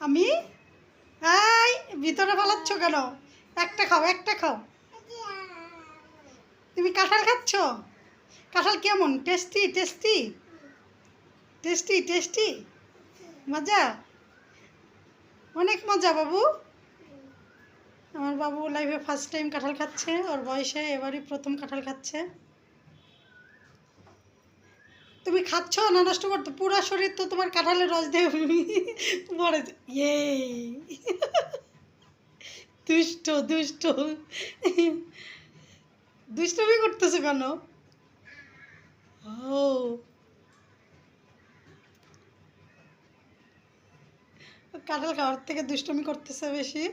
আমি এই ভিতরে পালাচ্ছ কেন? একটা খাও, একটা খাও। তুমি কাঁঠাল খাচ্ছ? কাঁঠাল কেমন? টেস্টি টেস্টি টেস্টি টেস্টি মজা, অনেক মজা বাবু। আমার বাবু লাইফে ফার্স্ট টাইম কাঁঠাল খাচ্ছে, ওর বয়সে এবারই প্রথম কাঁঠাল খাচ্ছে। তুমি খাচ্ছ না নষ্ট করতে? পুরো শরীর তো তোমার কাঁঠালের রস দিয়ে ভরে। ইয়ে দুষ্ট দুষ্ট দুষ্টমি করতেছো কেন? ও কাঁঠাল খাওয়ার থেকে দুষ্টমি করতেছে বেশি।